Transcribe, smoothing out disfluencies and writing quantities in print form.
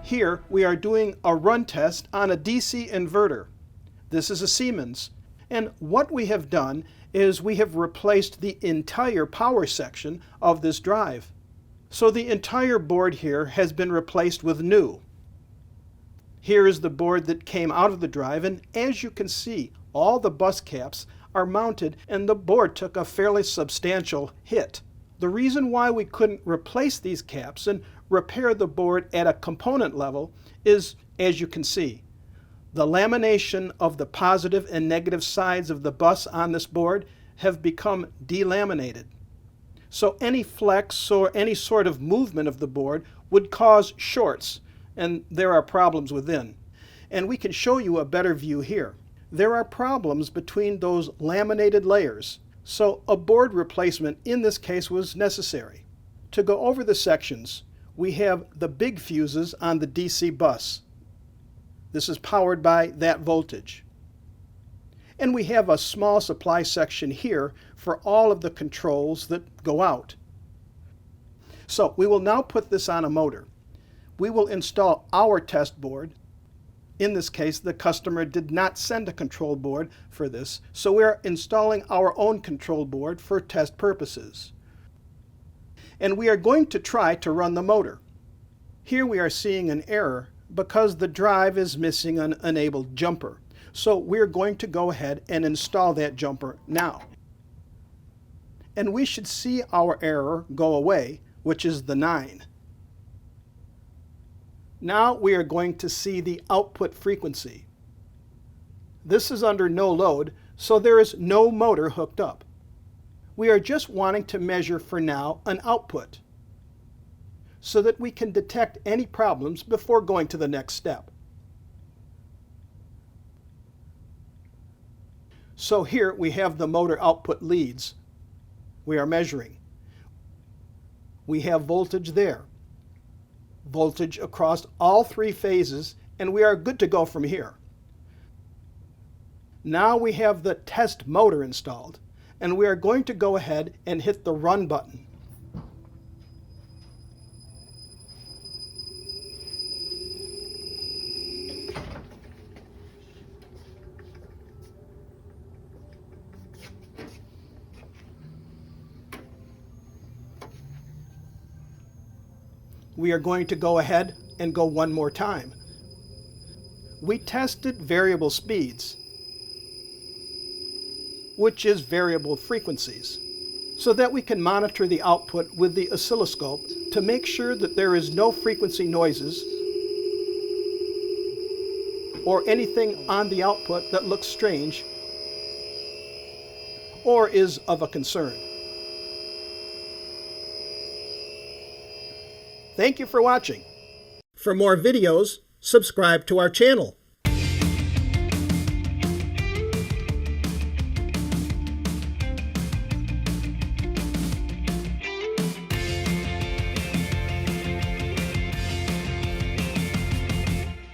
Here we are doing a run test on a DC inverter. This is a Siemens, and what we have done is we have replaced the entire power section of this drive. So the entire board here has been replaced with new. Here is the board that came out of the drive, and as you can see, all the bus caps are mounted and the board took a fairly substantial hit. The reason why we couldn't replace these caps and repair the board at a component level is, as you can see, the lamination of the positive and negative sides of the bus on this board have become delaminated. So any flex or any sort of movement of the board would cause shorts, and there are problems within. And we can show you a better view here. There are problems between those laminated layers, so a board replacement in this case was necessary. To go over the sections, we have the big fuses on the DC bus. This is powered by that voltage. And we have a small supply section here for all of the controls that go out. So we will now put this on a motor. We will install our test board. In this case, the customer did not send a control board for this, so we're installing our own control board for test purposes. And we are going to try to run the motor. Here we are seeing an error because the drive is missing an enabled jumper. So we're going to go ahead and install that jumper now. And we should see our error go away, which is the 9. Now we are going to see the output frequency. This is under no load, so there is no motor hooked up. We are just wanting to measure for now an output so that we can detect any problems before going to the next step. So here we have the motor output leads. We are measuring. We have voltage there. Voltage across all 3 phases, and we are good to go from here. Now we have the test motor installed, and we are going to go ahead and hit the run button. We are going to go ahead and go one more time. We tested variable speeds, which is variable frequencies, so that we can monitor the output with the oscilloscope to make sure that there is no frequency noises or anything on the output that looks strange or is of a concern. Thank you for watching. For more videos, subscribe to our channel.